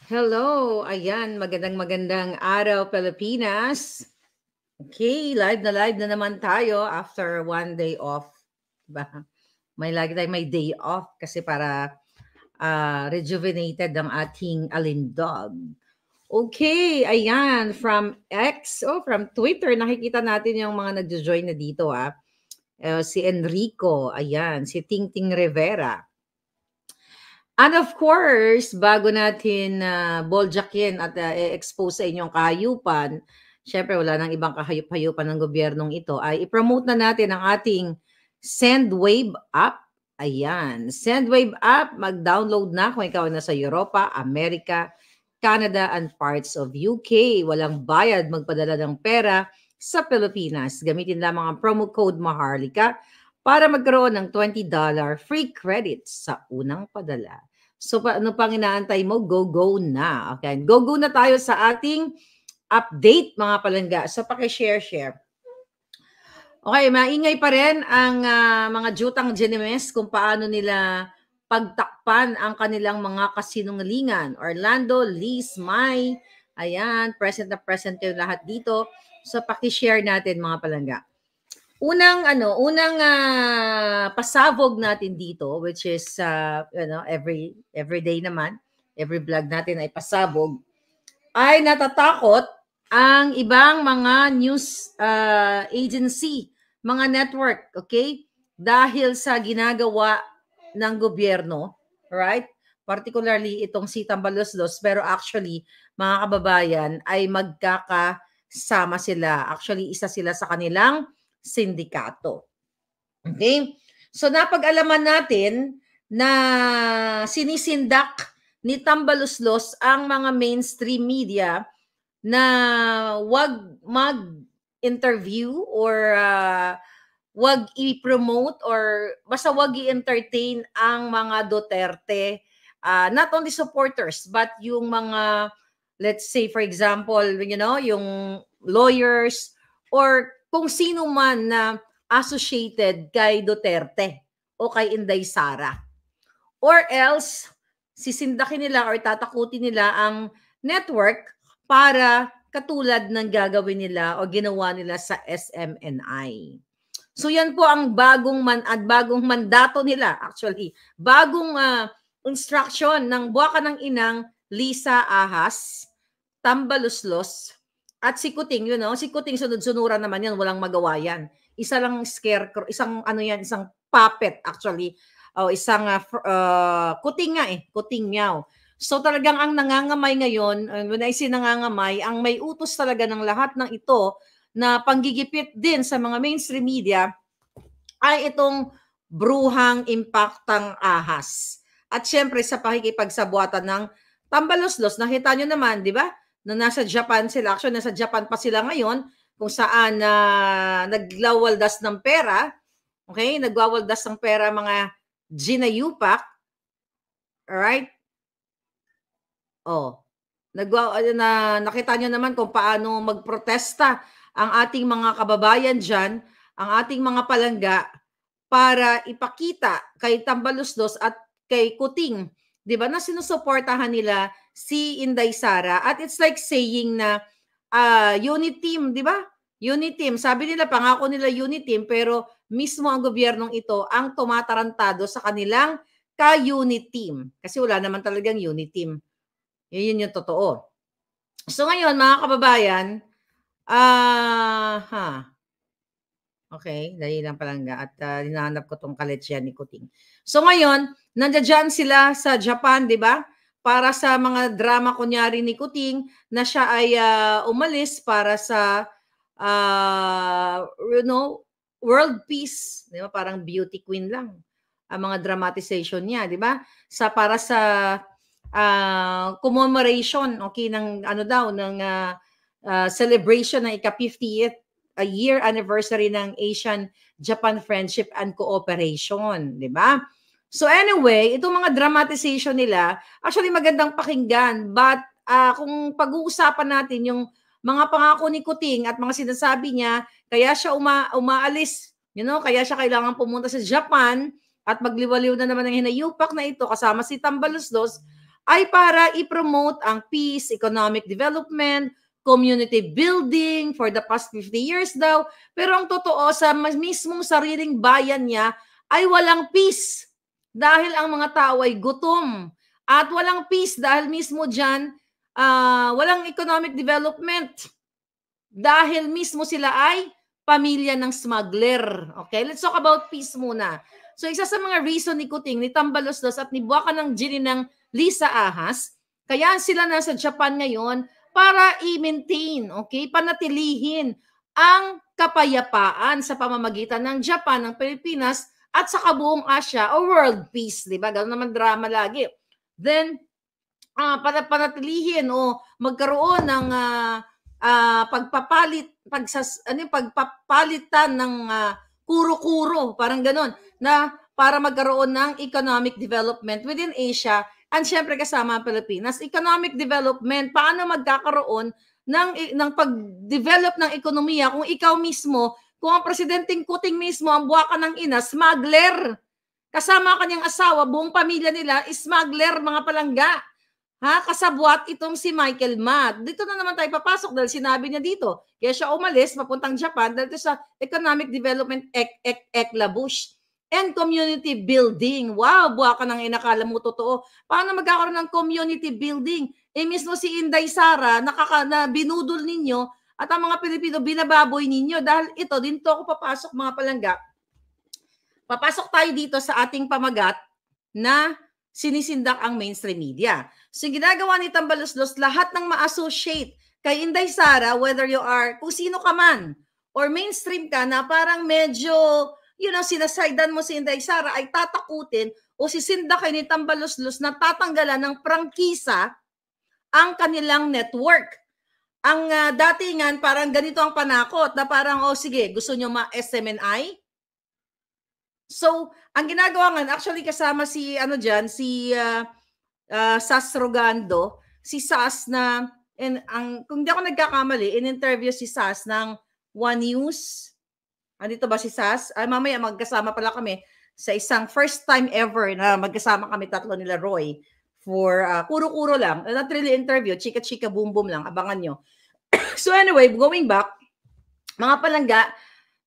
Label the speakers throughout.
Speaker 1: Hello! Ayan, magandang araw Pilipinas. Okay, live na naman tayo after one day off. Diba? May day off kasi para rejuvenated ang ating alindog. Okay, ayan, from from Twitter, nakikita natin yung mga nagjo-join na dito si Enrico, ayan, si Tingting Rivera. And of course, bago natin boljakin at i-expose sa inyong kahayupan, syempre wala nang ibang kahayup-hayupan ng gobyernong ito, ay i-promote na natin ang ating SendWave app. Ayan, SendWave app, mag-download na kung ikaw nasa Europa, Amerika, Canada, and parts of UK. Walang bayad magpadala ng pera sa Pilipinas. Gamitin lamang ang promo code Maharlika para magkaroon ng $20 free credits sa unang padala. So, ano pang inaantay mo? Go na. Okay, go na tayo sa ating update, mga palangga. So, paki-share. Okay, maingay pa rin ang mga jutang Genemes kung paano nila pagtakpan ang kanilang mga kasinungalingan. Orlando, Liz, Mai, ayan, present kayo lahat dito. So, paki-share natin, mga palangga. Unang pasabog natin dito, which is every day naman, every vlog natin ay pasabog, ay natatakot ang ibang mga news agency, mga network, okay? Dahil sa ginagawa ng gobyerno, right? Particularly itong si Tambaloslos, pero actually, mga kababayan, ay magkakasama sila. Actually, isa sila sa kanilang sindikato. Okay? So napag-alaman natin na sinisindak ni Tambaloslos ang mga mainstream media na wag mag-interview or wag i-promote or basta wag i-entertain ang mga Duterte, not only supporters but yung mga, let's say for example, yung lawyers or kung sino man na associated kay Duterte o kay Inday Sara. Or else, sisindakin nila or tatakutin nila ang network para katulad ng gagawin nila o ginawa nila sa SMNI. So yan po ang bagong mandato nila actually. Bagong instruction ng buwaka ng inang Lisa Ahas, Tambaloslos, at si Kuting, si Kuting sunod-sunuran naman yan, walang magawa yan. Isa lang scarecrow, isang puppet actually. Isang kuting nga kuting meow. So talagang ang nangangamay ngayon, when I say nangangamay, ang may utos talaga ng lahat ng ito na panggigipit din sa mga mainstream media ay itong bruhang impactang Ahas. At syempre sa pakikipagsabuatan ng Tambaloslos, nakita nyo naman, di ba? Na nasa Japan sila. Actually, nasa Japan pa sila ngayon kung saan naglawaldas ng pera. Okay? Nagwawaldas ng pera mga Gina Yupak. Alright? Nakita nyo naman kung paano magprotesta ang ating mga kababayan dyan, ang ating mga palangga, para ipakita kay Tambaloslos at kay Kuting, di ba, na sinusuportahan nila si Inday Sara. At it's like saying na unit team, di ba? Unit team. Sabi nila, pangako nila unit team, pero mismo ang gobyernong ito ang tumatarantado sa kanilang ka-unit team. Kasi wala naman talagang unit team. Yun yung totoo. So ngayon, mga kababayan, okay, dali lang palangga at hinahanap ko tong kaletsyan ni Kuting. So ngayon, nandiyan sila sa Japan, di ba? Para sa mga drama kunyari ni Kuting na siya ay umalis para sa world peace, di ba? Parang beauty queen lang ang mga dramatization niya, di ba? Para sa commemoration, okay, ng celebration ng ika-50th year anniversary ng Asian-Japan Friendship and Cooperation, di ba? So anyway, itong mga dramatization nila, actually magandang pakinggan, but kung pag-uusapan natin yung mga pangako ni Kuting at mga sinasabi niya, kaya siya umaalis, kaya siya kailangan pumunta sa Japan at magliwaliw na naman ng hinayupak na ito kasama si Tambaloslos, ay para i-promote ang peace, economic development, community building for the past 50 years daw. Pero ang totoo, sa mismong sariling bayan niya ay walang peace dahil ang mga tao ay gutom. At walang peace dahil mismo dyan, walang economic development dahil mismo sila ay pamilya ng smuggler. Okay, let's talk about peace muna. So isa sa mga reason ni Kuting, ni Tambaloslos at ni Buwakan ng Ginny ng Lisa Ahas, kaya sila nasa Japan ngayon para i-maintain, okay, panatilihin ang kapayapaan sa pamamagitan ng Japan, ng Pilipinas, at sa kabuong Asia o world peace, di ba? Ganoon naman drama lagi. Then, para panatilihin o magkaroon ng pagpapalitan ng kuro-kuro, parang ganon, na para magkaroon ng economic development within Asia and syempre kasama ang Pilipinas. Economic development, paano magkakaroon ng pag-develop ng ekonomiya kung ikaw mismo, kung ang Presidenteng Kuting mismo, ang Buwakan ng Ina, smuggler. Kasama kanyang asawa, buong pamilya nila, smuggler, mga palangga. Kasabwat itong si Michael Ma. Dito na naman tayo papasok dahil sinabi niya dito. Kaya siya umalis, papuntang Japan dahil ito sa economic development Eklabush and community building. Wow, Buwakan ng Inakala mo totoo. Paano magkakaroon ng community building? Mismo si Inday Sara, na binudol ninyo at ang mga Pilipino binababoy ninyo dahil ito, dito ako papasok mga palangga. Papasok tayo dito sa ating pamagat na sinisindak ang mainstream media. So, ginagawa ni Tambaloslos, lahat ng ma-associate kay Inday Sara, whether you are, kung sino ka man, or mainstream ka na parang medyo, sinasaydan mo si Inday Sara, ay tatakutin o sisindakin ni Tambaloslos na tatanggalan ng prangkisa ang kanilang network. Ang datingan, parang ganito ang panakot, na parang, sige, gusto nyo ma-SMNI? So, ang ginagawa nga, actually kasama si Sas Rogando, si Sas na, kung hindi ako nagkakamali, in-interview si Sas ng One News. Andito ba si Sas? Mamaya magkasama pala kami sa isang first time ever na magkasama kami tatlo nila Roy for kuro-kuro lang. Not really interview, chika-chika, boom-boom lang. Abangan nyo. So anyway, going back, mga palangga,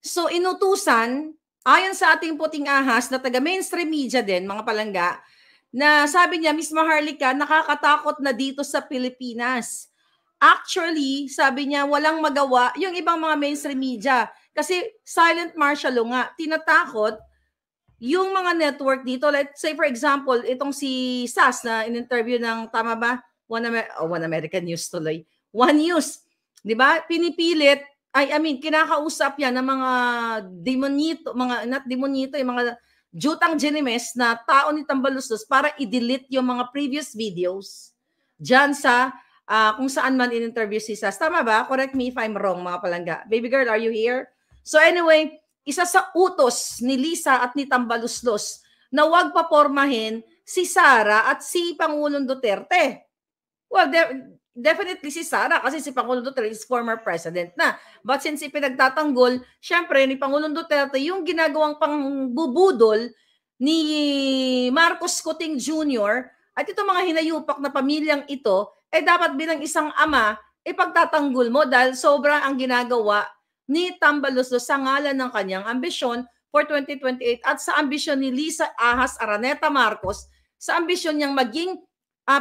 Speaker 1: so inutusan, ayon sa ating puting ahas na taga-mainstream media din, mga palangga, na sabi niya, Miss Maharlika, nakakatakot na dito sa Pilipinas. Actually, sabi niya, walang magawa yung ibang mga mainstream media. Kasi silent martial law nga, tinatakot yung mga network dito. Let's say, for example, itong si Sas na in-interview ng, tama ba? One American News tuloy. One News. Di ba? Pinipilit, kinakausap yan ng mga demonito, not demonito, yung mga jutang genimes na tao ni Tambaloslos para i-delete yung mga previous videos dyan sa kung saan man in-interview si Sas. Tama ba? Correct me if I'm wrong, mga palangga. Baby girl, are you here? So anyway, isa sa utos ni Lisa at ni Tambaloslos na huwag papormahin si Sara at si Pangulong Duterte. Well, definitely si Sara kasi si Pangulong Duterte is former president na. But since ipinagtatanggol, syempre ni Pangulong Duterte yung ginagawang pangbubudol ni Marcos Kuting Jr. at itong mga hinayupak na pamilyang ito, dapat bilang isang ama, ipagtatanggol mo dahil sobra ang ginagawa ni Tambaloslos sa ngalan ng kanyang ambisyon for 2028 at sa ambisyon ni Lisa Ahas Araneta Marcos, sa ambisyon niyang maging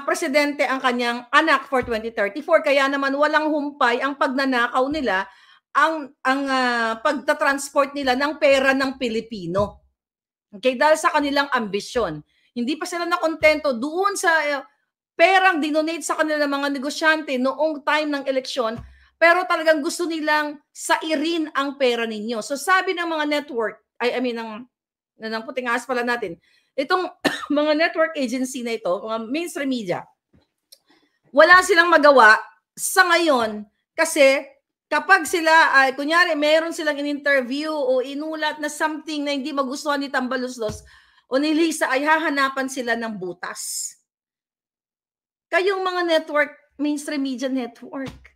Speaker 1: presidente ang kanyang anak for 2034. Kaya naman walang humpay ang pagnanakaw nila, ang pagtatransport nila ng pera ng Pilipino. Okay, dahil sa kanilang ambisyon. Hindi pa sila nakontento doon sa perang dinonate sa kanilang mga negosyante noong time ng eleksyon, pero talagang gusto nilang sairin ang pera ninyo. So sabi ng mga network, ng puting ahas pala natin, itong mga network agency na ito, mga mainstream media, wala silang magawa sa ngayon kasi kapag sila, kunyari, meron silang in-interview o inulat na something na hindi magustuhan ni Tambaloslos o ni Lisa, ay hahanapan sila ng butas. Kayong mga network, mainstream media network,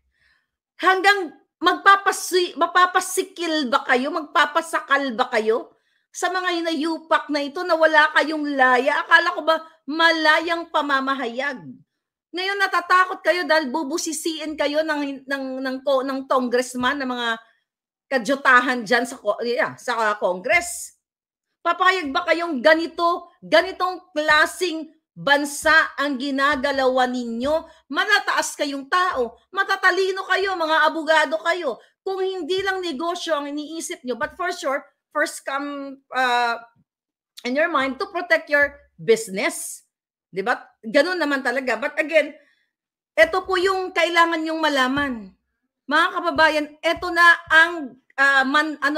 Speaker 1: hanggang mapapasikil ba kayo, magpapasakal ba kayo sa mga hinayupak na ito na wala kayong laya? Akala ko ba malayang pamamahayag. Ngayon natatakot kayo dahil bubusisiin kayo ng congressman, ng mga kadyutahan dyan sa Congress. Papayag ba kayong ganitong klaseng bansa ang ginagalawan ninyo? Matataas kayong tao, matatalino kayo, mga abogado kayo. Kung hindi lang negosyo ang iniisip nyo, but for sure, first come in your mind to protect your business. Diba? Ganun naman talaga. But again, ito po yung kailangan yung malaman. Mga kababayan, ito na ang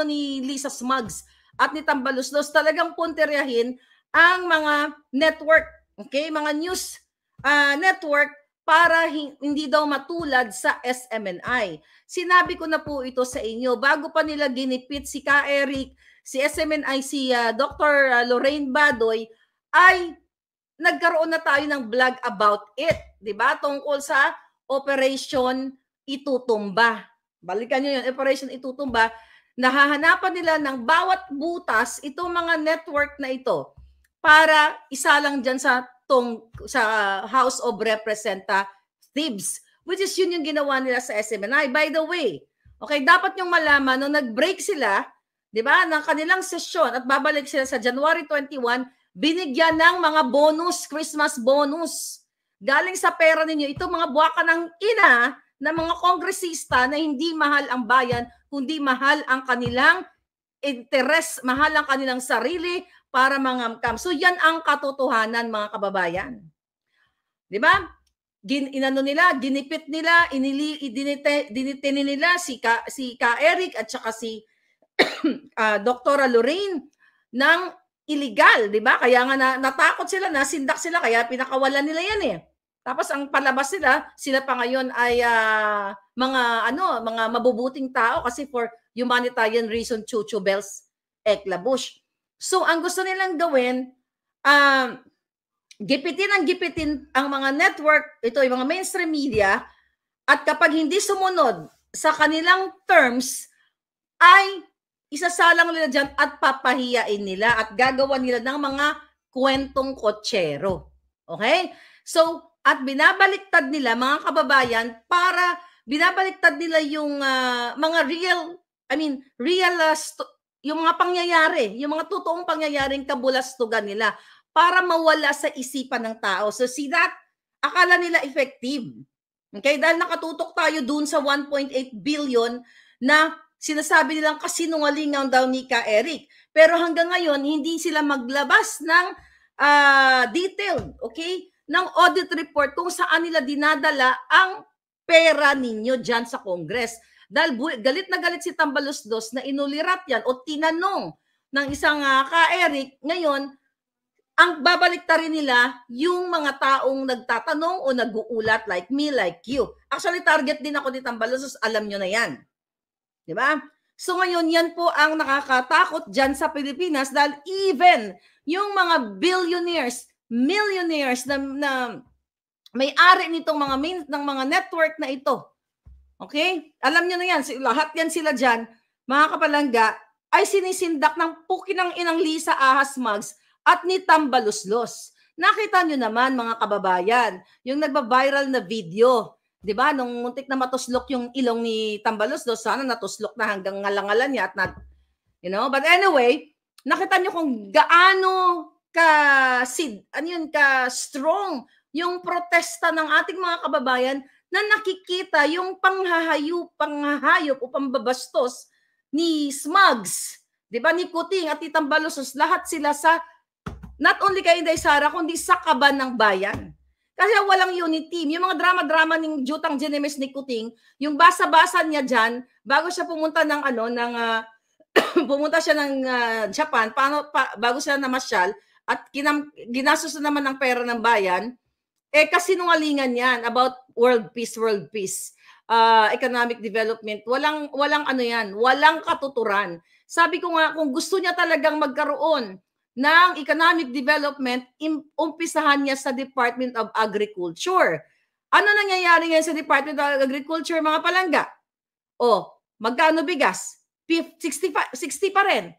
Speaker 1: ni Lisa Smugs at ni Tambaluslos, talagang punteryahin ang mga network, okay? Mga news network para hindi daw matulad sa SMNI. Sinabi ko na po ito sa inyo, bago pa nila ginipit si Ka Eric, si SMNI, si Dr. Lorraine Badoy, ay nagkaroon na tayo ng vlog about it, di ba? Tungkol sa Operation Itutumba. Balikan nyo yun, Operation Itutumba. Nahahanapan nila ng bawat butas itong mga network na ito para isa lang dyan sa House of Representatives, which is yun yung ginawa nila sa SMNI. By the way, okay, dapat yung malaman, nung nag-break sila, di ba, ng kanilang sesyon at babalik sila sa January 21, binigyan ng mga bonus, Christmas bonus. Galing sa pera ninyo, ito mga buwaka ng ina na mga kongresista na hindi mahal ang bayan, kundi mahal ang kanilang interes, mahal ang kanilang sarili para mangamkam. So yan ang katotohanan, mga kababayan. Di ba? Ginipit nila, dinitinin nila si Ka Eric at saka si Dr. Lorraine ng illegal, di ba? Kaya nga natakot sila, nasindak sila, kaya pinakawalan nila yan eh. Tapos ang palabas sila pa ngayon ay mga mabubuting tao kasi for humanitarian reason, chuchu bells eklabush. So ang gusto nilang gawin, gipitin ang mga network, ito yung mga mainstream media, at kapag hindi sumunod sa kanilang terms, ay isasalang nila dyan at papahiyain nila at gagawa nila ng mga kwentong kotsero. Okay? So, at binabaliktad nila, mga kababayan, para binabaliktad nila yung mga yung mga pangyayari, yung mga totoong pangyayaring kabulastugan nila para mawala sa isipan ng tao. So see that? Akala nila effective. Okay? Dahil nakatutok tayo dun sa 1.8 billion na sinasabi nilang kasinungalingan daw ni Ka Eric. Pero hanggang ngayon, hindi sila maglabas ng detailed, okay, ng audit report kung saan nila dinadala ang pera ninyo dyan sa Congress. Dahil galit na galit si Tambaluslos na inulirat yan o tinanong ng isang Ka Eric, ngayon, ang babaliktarin nila yung mga taong nagtatanong o nag-uulat like me, like you. Actually, target din ako ni Tambaluslos, alam nyo na yan. Diba? So ngayon, yan po ang nakakatakot dyan sa Pilipinas dahil even yung mga billionaires, millionaires na may-ari nitong mga network na ito, okay? Alam nyo na yan, lahat yan sila dyan, mga kapalangga, ay sinisindak ng pukinang inang Lisa Ahas Smugs at ni Tambaluslos. Nakita nyo naman, mga kababayan, yung nagba-viral na video, di ba? Nung muntik na matuslok yung ilong ni Tambaluslos, sana natuslok na hanggang ngalangalan niya at but anyway, nakita nyo kung gaano ka-strong yung protesta ng ating mga kababayan na nakikita yung panghahayop o pambabastos ni Smugs, di ba, ni Kuting at ni Tambaluslos, lahat sila sa, not only kay Inday Sara, kundi sa kaban ng bayan. Kasi walang unity team. Yung mga drama-drama ng Jutang Genemes ni Kuting, yung basa-basa niya dyan, bago siya pumunta pumunta siya ng Japan, bago siya namasyal, at ginastos na naman ng pera ng bayan, kasinungalingan yan about world peace, economic development. Walang walang katuturan. Sabi ko nga, kung gusto niya talagang magkaroon ng economic development, umpisahan niya sa Department of Agriculture. Ano nangyayari ngayon sa Department of Agriculture, mga palangga? Magkano bigas? 60 pa rin.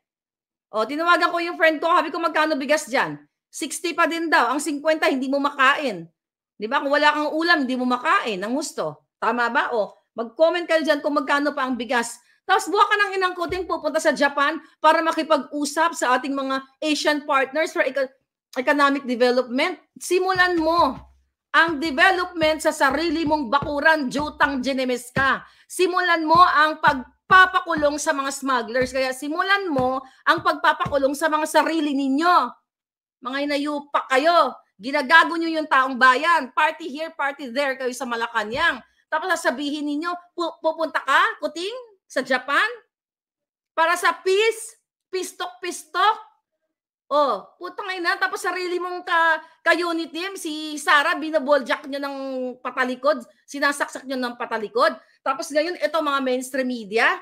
Speaker 1: Tinawagan ko yung friend ko, sabi ko, magkano bigas dyan? 60 pa din daw. Ang 50 hindi mo makain. Di ba? Kung wala kang ulam, hindi mo makain ng gusto. Tama ba? O, mag-comment kayo dyan kung magkano pa ang bigas. Tapos buha ka ng inang kuting pupunta sa Japan para makipag-usap sa ating mga Asian partners for economic development. Simulan mo ang development sa sarili mong bakuran, jutang ginemes ka. Simulan mo ang pagpapakulong sa mga smugglers. Kaya simulan mo ang pagpapakulong sa mga sarili ninyo. Mga inayupak kayo. Ginagago nyo yung taong bayan. Party here, party there kayo sa Malacanang. Tapos sasabihin ninyo, pupunta ka, kuting, sa Japan? Para sa peace? Pistok-pistok? Oh, putang ina, tapos sarili mong ka-unit team, si Sarah, binaboljak nyo ng patalikod, sinasaksak nyo ng patalikod. Tapos ngayon, ito mga mainstream media.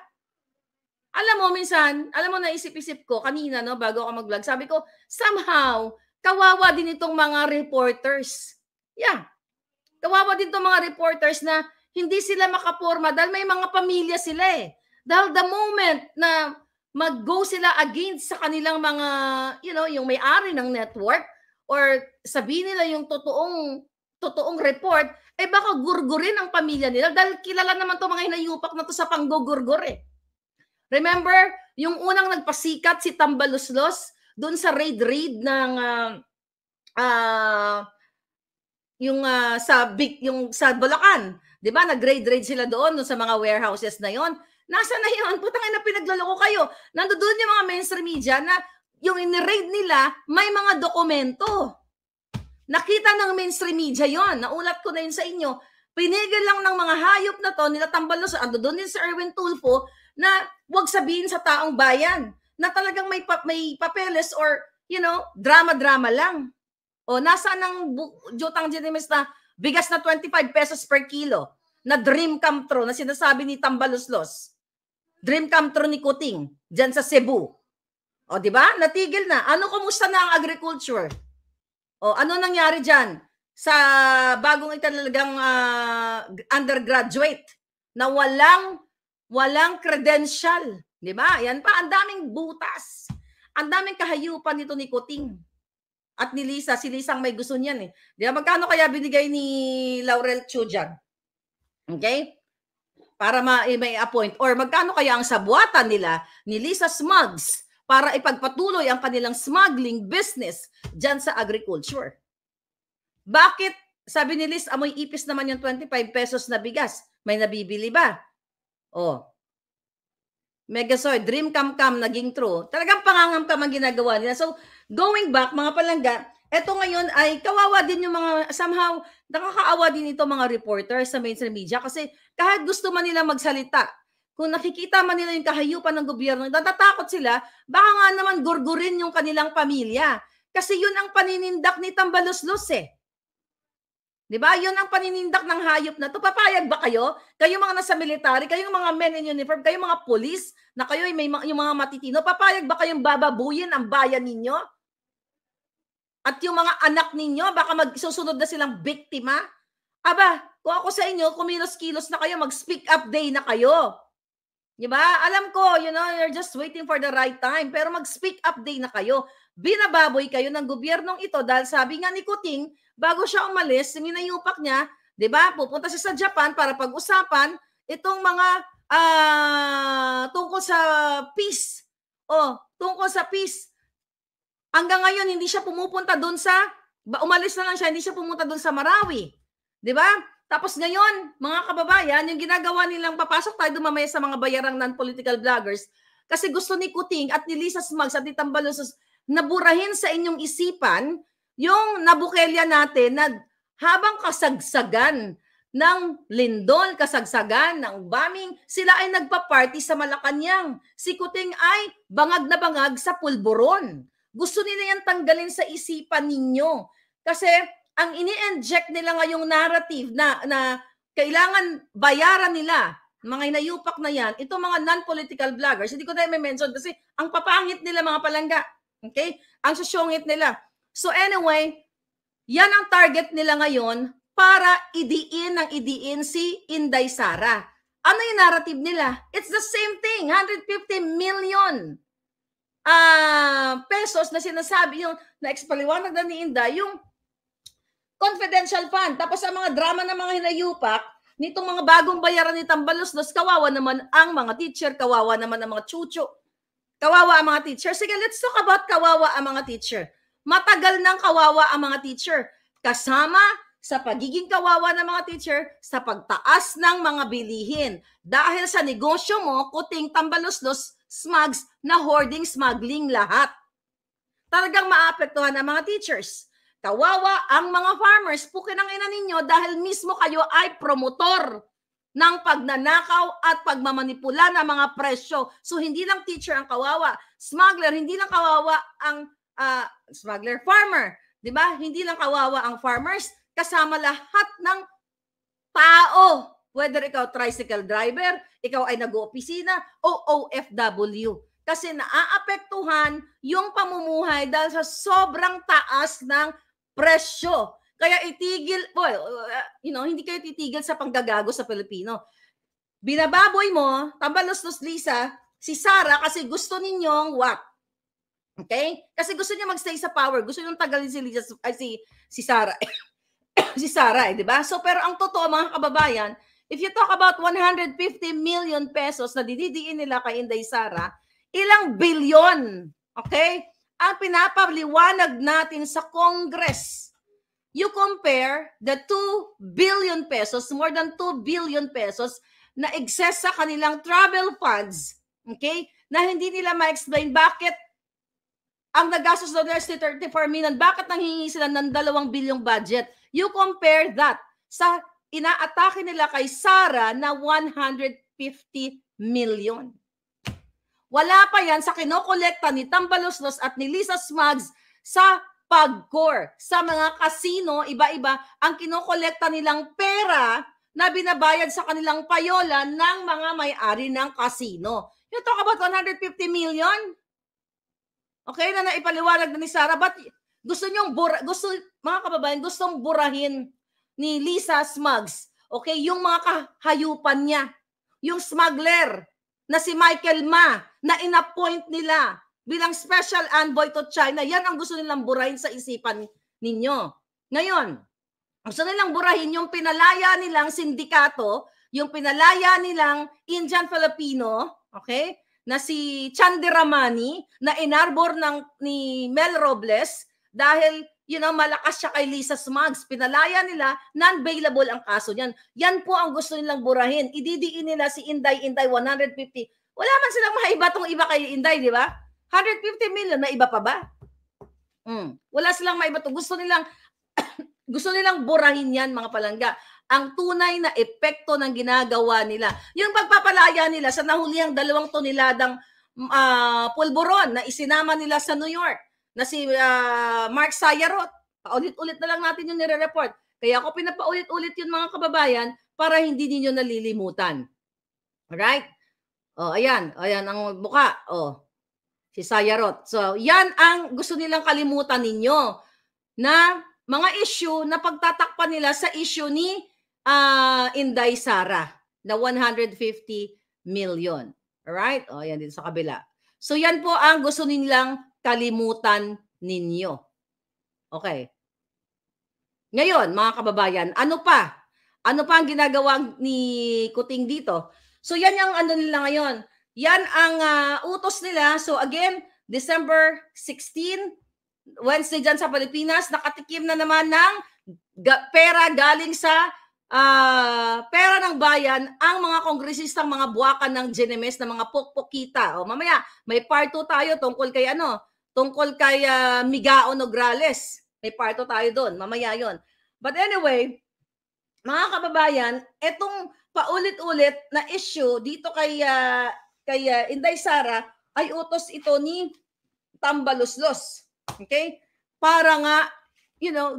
Speaker 1: Alam mo, minsan, alam mo, naisip-isip ko, kanina, no, bago ako mag-vlog, sabi ko, somehow, kawawa din itong mga reporters. Yeah. Kawawa din itong mga reporters na hindi sila makaporma dahil may mga pamilya sila eh. Dahil the moment na mag-go sila against sa kanilang mga, you know, yung may-ari ng network or sabihin nila yung totoong report, eh baka gurgurin ang pamilya nila dahil kilala naman to mga hinayupak na to sa panggugurgur eh. Remember, yung unang nagpasikat si Tambaluslos doon sa raid ng yung sa Bulacan, 'di ba? Nag-raid sila doon sa mga warehouses na 'yon. Nasa na 'yon? Putang ina, pinagloloko kayo. Nandoon yung mga mainstream media na yung in-raid nila may mga dokumento. Nakita ng mainstream media 'yon. Naulat ko na 'yun sa inyo. Pinigil lang ng mga hayop na 'to nila Tambalos, doon din si Erwin Tulfo na wag sabihin sa taong bayan na talagang may papeles or, you know, drama-drama lang. O, nasa ng jutang ginemes na bigas na 25 pesos per kilo na dream come true na sinasabi ni Tambaluslos. Dream come true ni Kuting dyan sa Cebu. O, di ba? Natigil na. Ano, kumusta na ang agriculture? O, ano nangyari dyan sa bagong italagang undergraduate na walang credential? Di ba? Yan pa, ang daming butas. Ang daming kahayupan nito ni Kuting. At ni Lisa, si Lisa ang may gusto niyan eh. Di ba? Magkano kaya binigay ni Laurel Chu dyan? Okay? Para may appoint. Or magkano kaya ang sabuatan nila ni Lisa Smugs para ipagpatuloy ang kanilang smuggling business dyan sa agriculture? Bakit? Sabi ni Liz, amoy ipis naman yung 25 pesos na bigas. May nabibili ba? Oh. Megasoy, dream come naging true. Talagang pangangam-kam ang ginagawa nila. So, going back, mga palangga, eto ngayon ay kawawa din yung mga, somehow, nakakaawa din ito mga reporters sa mainstream media kasi kahit gusto man nila magsalita, kung nakikita man nila yung kahayupan ng gobyerno, natatakot sila, baka nga naman gurgurin yung kanilang pamilya. Kasi yun ang paninindak ni Tambaluslos eh. Diba? Yun ang paninindak ng hayop na to. Papayag ba kayo? Kayo mga nasa military, kayong mga men in uniform, kayong mga police, na kayo may yung mga matitino, papayag ba kayong bababuyin ang bayan ninyo? At yung mga anak ninyo, baka magsusunod na silang biktima? Aba, kung ako sa inyo, kumilos-kilos na kayo, mag-speak up day na kayo. Diba? Alam ko, you know, you're just waiting for the right time, pero mag-speak up day na kayo. Binababoy kayo ng gobyernong ito dahil sabi nga ni Kuting, bago siya umalis, minayupak niya, 'di ba? Pupunta siya sa Japan para pag-usapan itong mga tungkol sa peace. Oh, tungkol sa peace. Hanggang ngayon hindi siya pumupunta doon sa umalis na lang siya, hindi siya pumunta doon sa Marawi. 'Di ba? Tapos ngayon, mga kababayan, yung ginagawa nilang papasok tayo mamaya sa mga bayarang non-political vloggers kasi gusto ni Kuting at ni Lisa Smugs at ni Tambaluslos naburahin sa inyong isipan yung nabukelya natin na habang kasagsagan ng lindol, kasagsagan ng bombing, sila ay nagpa-party sa Malacanang. Si Kuting ay bangag na bangag sa pulburon. Gusto nila yan tanggalin sa isipan ninyo. Kasi ang ini-inject nila ngayong narrative na kailangan bayaran nila, mga inayupak na yan, itong mga non-political vloggers, hindi ko tayo may mention kasi ang papangit nila mga palangga. Okay? Ang susyongit nila. So anyway, yan ang target nila ngayon para idiin si Inday Sara. Ano yung narrative nila? It's the same thing. 150 million pesos na sinasabi yung na-expaliwanag na ni Inday, yung confidential fund. Tapos ang mga drama ng mga hinayupak, nitong mga bagong bayaran ni Tambaloslos, kawawa naman ang mga teacher, kawawa naman ang mga chucho, kawawa ang mga teacher. Sige, let's talk about kawawa ang mga teacher. Matagal nang kawawa ang mga teacher. Kasama sa pagiging kawawa ng mga teacher, sa pagtaas ng mga bilihin. Dahil sa negosyo mo, kuting Tambaloslos, smugs, na hoarding, smuggling, lahat. Talagang maapektuhan ang mga teachers. Kawawa ang mga farmers, pukin ang ina ninyo dahil mismo kayo ay promotor ng pagnanakaw at pagmamanipula ng mga presyo. So hindi lang teacher ang kawawa, smuggler, hindi lang kawawa ang smuggler, farmer. Diba? Hindi lang kawawa ang farmers, kasama lahat ng tao. Whether ikaw tricycle driver, ikaw ay nag-oopisina o OFW. Kasi naaapektuhan yung pamumuhay dahil sa sobrang taas ng presyo. Kaya itigil, hindi kayo titigil sa panggagago sa Pilipino. Binababoy mo, Tambaloslos Lisa, si Sara kasi gusto ninyong what? Okay? Kasi gusto niya magstay sa power. Gusto niyo tagalin si Lisa, si Sara. Si Sara, di ba? So, pero ang totoo, mga kababayan, if you talk about 150 million pesos na dididiin nila kay Inday Sara, ilang bilyon, okay? Ang pinapaliwanag natin sa Congress. You compare the 2 billion pesos, more than 2 billion pesos na excess sa kanilang travel funds, okay? Na hindi nila ma-explain bakit ang nagastos daw nila 34 million, bakit nanghingi sila ng 2 bilyong budget? You compare that sa inaatake nila kay Sara na 150 million. Wala pa yan sa kinokolekta ni Tambaloslos at ni Lisa Smugs sa PAGCOR. Sa mga kasino, iba-iba, ang kinokolekta nilang pera na binabayad sa kanilang payola ng mga may-ari ng kasino. You talk about 150 million? Okay, na naipaliwanag na ni Sara. But gusto nyong, mga kababayan, gustong burahin ni Lisa Smugs. Okay, yung mga kahayupan niya. Yung smuggler na si Michael Ma, na inappoint nila bilang special envoy to China, yan ang gusto nilang burahin sa isipan ninyo. Ngayon, gusto nilang burahin yung pinalaya nilang sindikato, yung pinalaya nilang Indian Filipino, okay, na si Chandiramani, na inarbor ni Mel Robles, dahil malakas siya kay Lisa Smugs. Pinalaya nila, non-bailable ang kaso niyan. Yan po ang gusto nilang burahin. Ididiin nila si Inday 150. Wala man silang maiba tong iba kay Inday, di ba? 150 million, na iba pa ba? Wala silang maiba to. Gusto nilang burahin yan, mga palangga. Ang tunay na epekto ng ginagawa nila. Yung pagpapalaya nila sa nahulihang 2 toneladang pulburon na isinama nila sa New York, na si Mark Sayarot. Paulit-ulit na lang natin yung nire-report. Kaya ako pinapaulit-ulit yun, mga kababayan, para hindi niyo nalilimutan. Alright? Ayan ang buka. Si Sayarot. So, yan ang gusto nilang kalimutan ninyo na mga issue na pagtatakpan nila sa issue ni Inday Sara na 150 million. Alright? Yan dito sa kabila. So, yan po ang gusto nilang kalimutan ninyo. Okay. Ngayon, mga kababayan, ano pa? Ano pa ang ginagawa ni Kuting dito? So, yan yung ano nila ngayon. Yan ang utos nila. So, again, December 16, Wednesday dyan sa Pilipinas, nakatikim na naman ng pera galing sa pera ng bayan ang mga kongresistang mga buwakan ng GNMS na mga pokpokita. Mamaya, may part 2 tayo tungkol kay tungkol kay Migao Nograles. May part 2 tayo doon. Mamaya yon. But anyway, mga kababayan, etong paulit-ulit na issue dito kay Inday Sara ay utos ito ni Tambaloslos. Okay? Para nga,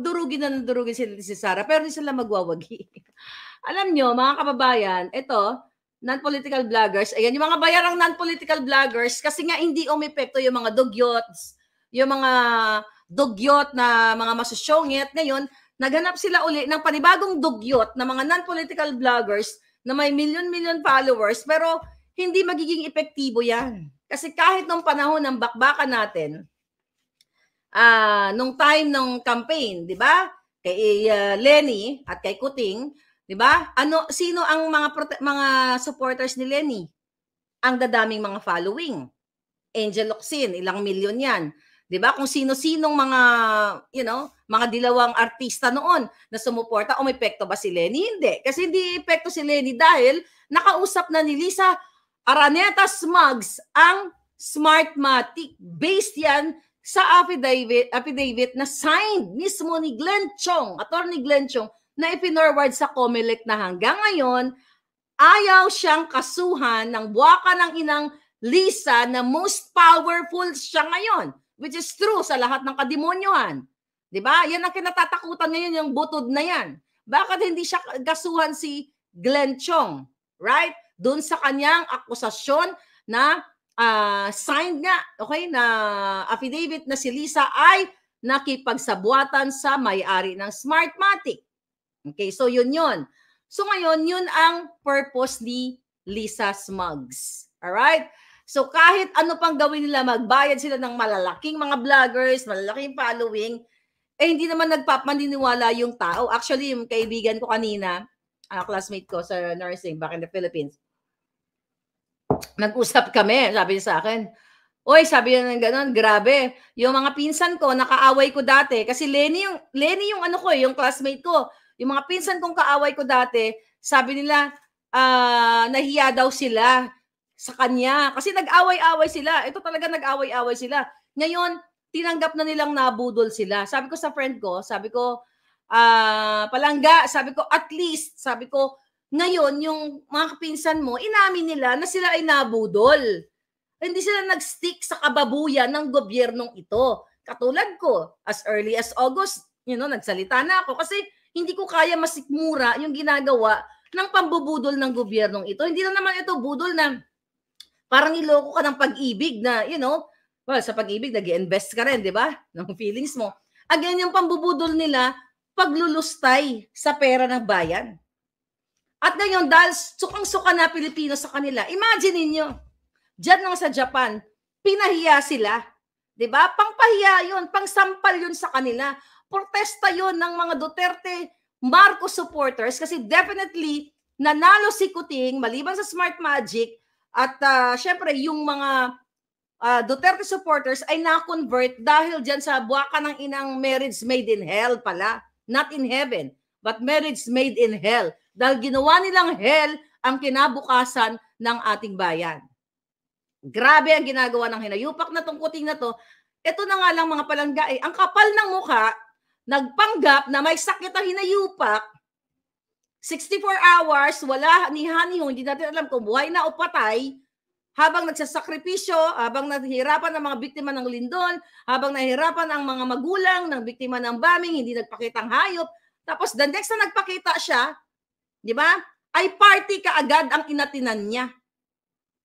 Speaker 1: durugin si Sara, pero hindi sila magwawagi. Alam nyo, mga kababayan, ito, non-political vloggers, ayan, yung mga bayarang non-political vloggers, kasi nga hindi umepekto yung mga dugyot na mga masusyongit. Ngayon, naghanap sila uli ng panibagong dugyot na mga non-political vloggers na may million followers, pero hindi magiging epektibo yan. Kasi kahit nung panahon ng bakbakan natin, nung time ng campaign, di ba? Kay Lenny at kay Kuting, di ba? Sino ang mga supporters ni Lenny? Ang dadaming mga following. Angel Locsin, ilang milyon yan. 'Di ba? Kung sino-sinong mga, mga dilawang artista noon na sumuporta, o may epekto ba si Lenny? Hindi. Kasi hindi epekto si Lenny dahil nakausap na ni Lisa Araneta Smugs ang Smartmatic. Based yan sa affidavit na signed mismo ni Glenn Chong, Attorney Glenn Chong, na ipinorward sa COMELEC na hanggang ngayon, ayaw siyang kasuhan ng buwaka ng inang Lisa na most powerful siya ngayon, which is true sa lahat ng kademonyohan. Diba? Yan ang kinatatakutan ngayon, yung butod na yan. Bakit hindi siya kasuhan si Glenn Chong? Right? Doon sa kanyang akusasyon na signed nga, okay, na affidavit na si Lisa ay nakipagsabuatan sa may-ari ng Smartmatic. Okay, so yun. So ngayon, yun ang purpose ni Lisa Smugs. Alright? So kahit ano pang gawin nila, magbayad sila ng malalaking mga vloggers, malalaking following, hindi naman nagpapaniniwala yung tao. Actually, yung kaibigan ko kanina, classmate ko sa nursing back in the Philippines, nag-usap kami, sabi niya sa akin, oy, sabi niya ng gano'n, grabe, yung mga pinsan ko, nakaaway ko dati, kasi Lenny yung ano ko, yung classmate ko, yung mga pinsan kong kaaway ko dati, sabi nila, nahiya daw sila sa kanya. Kasi nag-away-away sila. Ito talaga nag-away-away sila. Ngayon, tinanggap na nilang nabudol sila. Sabi ko sa friend ko, sabi ko, palangga, sabi ko, at least, sabi ko, ngayon, yung mga kapinsan mo, inamin nila na sila ay nabudol. Hindi sila nag-stick sa kababuyan ng gobyernong ito. Katulad ko, as early as August, nagsalita na ako kasi hindi ko kaya masikmura yung ginagawa ng pambubudol ng gobyernong ito. Hindi na naman ito budol na parang niloko ka ng pag-ibig na, sa pag-ibig, nag-i-invest ka rin, di ba? Ng feelings mo. Again, yung pambubudol nila, paglulustay sa pera ng bayan. At ngayon, dahil sukang-suka na Pilipino sa kanila, imagine ninyo, dyan lang sa Japan, pinahiya sila. Di ba? Pangpahiya yun, pangsampal yun sa kanila. Protesta yun ng mga Duterte Marcos supporters kasi definitely nanalo si Kuting maliban sa Smartmatic. At syempre, yung mga Duterte supporters ay na-convert dahil dyan sa buwaka ng inang marriage made in hell pala. Not in heaven, but marriage made in hell. Dahil ginawa nilang hell ang kinabukasan ng ating bayan. Grabe ang ginagawa ng hinayupak na tungkuting na to. Ito na nga lang mga palangga, ang kapal ng mukha, nagpanggap na may sakit ang hinayupak, 64 hours, wala ni Haniho, hindi natin alam kung buhay na o patay, habang nagsasakripisyo, habang nahihirapan ang mga biktima ng lindol, habang nahihirapan ang mga magulang ng biktima ng bombing, hindi nagpakitang hayop, tapos the next na nagpakita siya, di ba, ay party kaagad ang inatinan niya.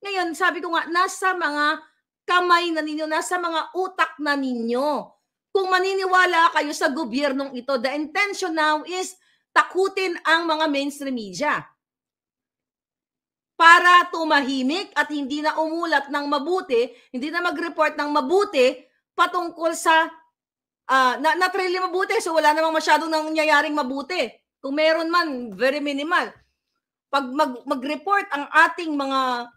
Speaker 1: Ngayon, sabi ko nga, nasa mga kamay na ninyo, nasa mga utak na ninyo. Kung maniniwala kayo sa gobyernong ito, the intention now is takutin ang mga mainstream media para tumahimik at hindi na umulat ng mabuti, hindi na mag-report ng mabuti patungkol sa not really mabuti, so wala namang masyadong nangyayaring mabuti. Kung meron man, very minimal. Pag mag-report ang ating mga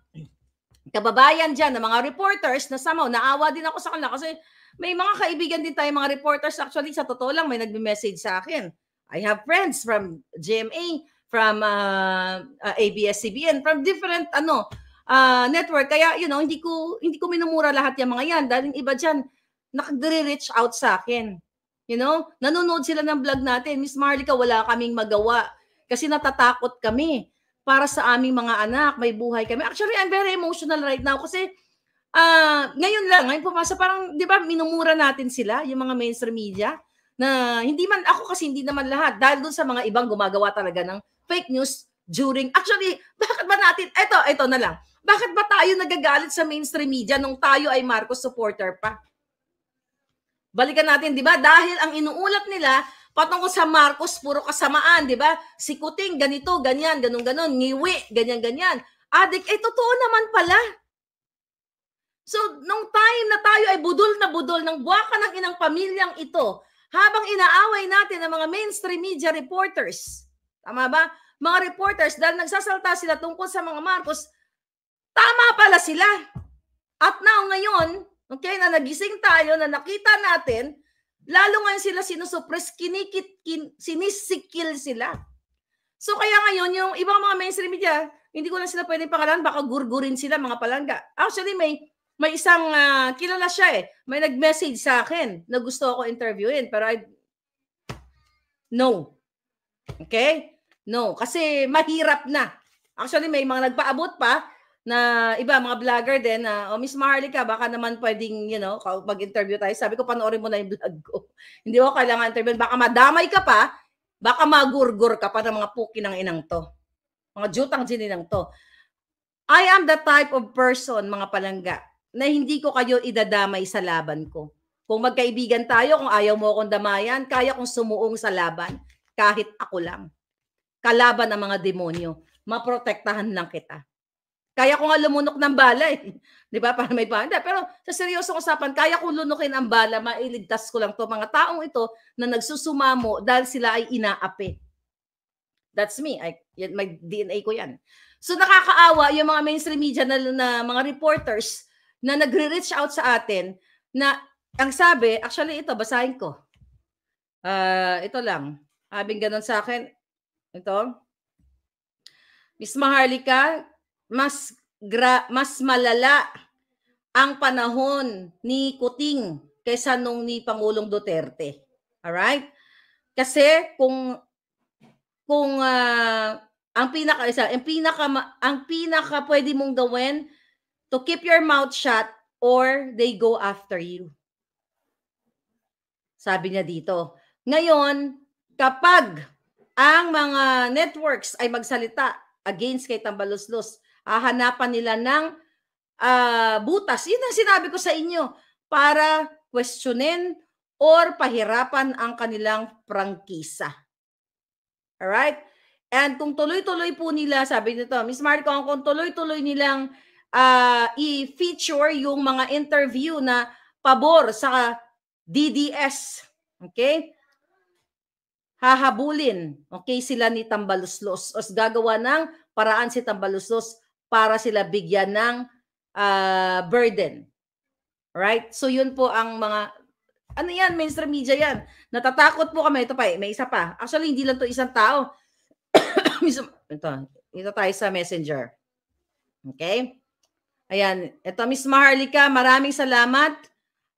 Speaker 1: kababayan dyan, na mga reporters, na somehow, naawa din ako sa kanila kasi may mga kaibigan din tayo, mga reporters, actually, sa totoo lang, may nagme-message sa akin. I have friends from GMA, from ABS-CBN, from different network. Kaya, hindi ko minumura lahat yung mga yan. Dahil iba dyan, nakag-reach out sa akin. Nanonood sila ng vlog natin. Miss Marlica, wala kaming magawa. Kasi natatakot kami para sa aming mga anak. May buhay kami. Actually, I'm very emotional right now kasi ngayon pumasa, parang, di ba, minumura natin sila, yung mga mainstream media, na hindi man, ako kasi hindi naman lahat, dahil dun sa mga ibang gumagawa talaga ng fake news during, actually, bakit ba natin, ito na lang, bakit ba tayo nagagalit sa mainstream media nung tayo ay Marcos supporter pa? Balikan natin, di ba, dahil ang inuulat nila, patungkol sa Marcos, puro kasamaan, di ba, si Kuting, ganito, ganyan, ganon, ngiwi, ganyan, adik, totoo naman pala. So, nung time na tayo ay budol na budol ng buwaka ng inang pamilyang ito, habang inaaway natin ang mga mainstream media reporters, tama ba? Mga reporters, dahil nagsasalta sila tungkol sa mga Marcos, tama pala sila. At now, ngayon, okay, na nagising tayo, na nakita natin, lalo ngayon sila sinusuppress, sinisikil sila. So, kaya ngayon, yung ibang mga mainstream media, hindi ko na sila pwedeng pangalan, baka gurgurin sila, mga palangga. Actually, may isang kilala siya may nag-message sa akin na gusto ako interviewin, pero no. Okay? No, kasi mahirap na. Actually, may mga nagpaabot pa na iba, mga vlogger din na, Miss Maharlika, baka naman pwedeng, mag-interview tayo. Sabi ko, panoorin mo na yung vlog ko. Hindi ko kailangan interview. Baka madamay ka pa, baka magurgur ka pa ng mga puki ng inang to. Mga jutang gininang to. I am the type of person, mga palangga, na hindi ko kayo idadamay sa laban ko. Kung magkaibigan tayo, kung ayaw mo akong damayan, kaya kong sumuong sa laban, kahit ako lang. Kalaban ng mga demonyo. Maprotektahan lang kita. Kaya ko nga lumunok ng bala Di ba? Para may banda. Pero sa seryosong usapan, kaya kong lunukin ang bala, mailigtas ko lang to mga taong ito na nagsusumamo dahil sila ay inaapi. That's me. May DNA ko yan. So nakakaawa yung mga mainstream media na mga reporters na nagre-reach out sa atin na ang sabi, actually ito, basahin ko. Ito lang. Habing ganun sa akin, ito. Miss Maharlika, mas malala ang panahon ni Kuting kaysa nung ni Pangulong Duterte. Alright? Kasi kung ang pinaka pwede mong gawin to keep your mouth shut or they go after you. Sabi niya dito. Ngayon, kapag ang mga networks ay magsalita against kay Tambaluslos, hahanapan nila ng butas. Yun ang sinabi ko sa inyo para questionin or pahirapan ang kanilang prangkisa. Alright? And kung tuloy-tuloy po nila, sabi nito, Miss Marco, kung tuloy-tuloy nilang i-feature yung mga interview na pabor sa DDS, okay? Hahabulin, okay, sila ni Tambaluslos. O gagawa ng paraan si Tambaluslos para sila bigyan ng burden. Alright? So yun po ang mga, ano yan, mainstream media yan. Natatakot po kami. Ito pa, may isa pa. Actually, hindi lang to isang tao. Ito tayo sa Messenger. Okay? Ayan. Ito, Miss Maharlika, maraming salamat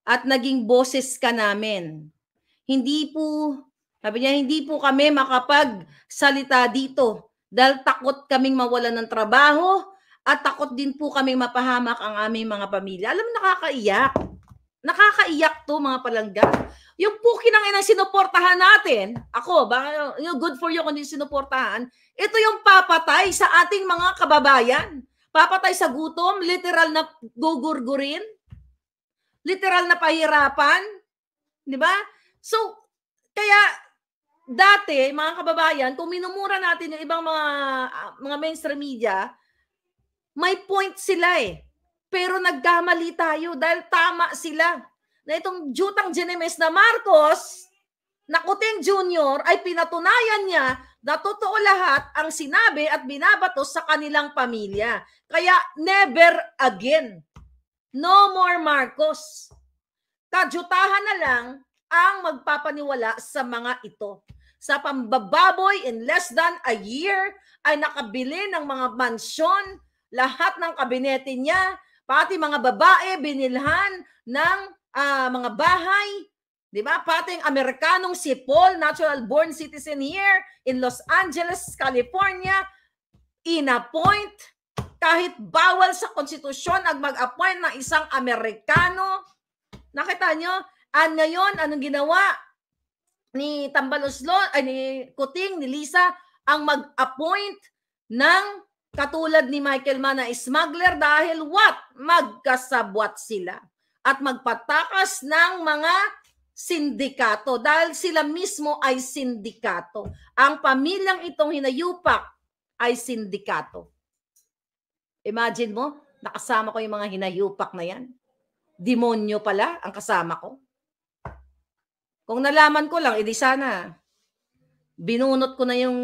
Speaker 1: at naging boses ka namin. Sabi niya, hindi po kami makapagsalita dito dahil takot kaming mawalan ng trabaho at takot din po kaming mapahamak ang aming mga pamilya. Alam mo, nakakaiyak. Nakakaiyak to, mga palangga. Yung puki ng inang sinuportahan natin, ako, good for you kung hindi sinuportahan, ito yung papatay sa ating mga kababayan. Papatay sa gutom, literal na gugurgurin, literal na pahirapan. Di ba? So, kaya, dati, mga kababayan, kung minumura natin yung ibang mga mainstream media, may point sila Pero nagkamali tayo dahil tama sila. Na itong jutang Ginemes na Marcos, na Kuting Jr. ay pinatunayan niya na totoo lahat ang sinabi at binabato sa kanilang pamilya. Kaya never again. No more Marcos. Kajutahan na lang ang magpapaniwala sa mga ito. Sa pambababoy, in less than a year, ay nakabili ng mga mansyon, lahat ng kabinete niya, pati mga babae, binilhan ng mga bahay, di ba? Pati ang Amerikanong si Paul, natural-born citizen here in Los Angeles, California, in-appoint, kahit bawal sa konstitusyon ang mag-appoint ng isang Amerikano. Nakita nyo? At ngayon, anong ginawa ni Tambaluslos, ni Kuting, ni Lisa, ang mag-appoint ng katulad ni Michael Mann na smuggler dahil what? Magkasabwat sila at magpatakas ng mga sindikato dahil sila mismo ay sindikato. Ang pamilyang itong hinayupak ay sindikato. Imagine mo, nakasama ko yung mga hinayupak na yan. demonyo pala ang kasama ko. Kung nalaman ko lang, edi sana binunot ko na yung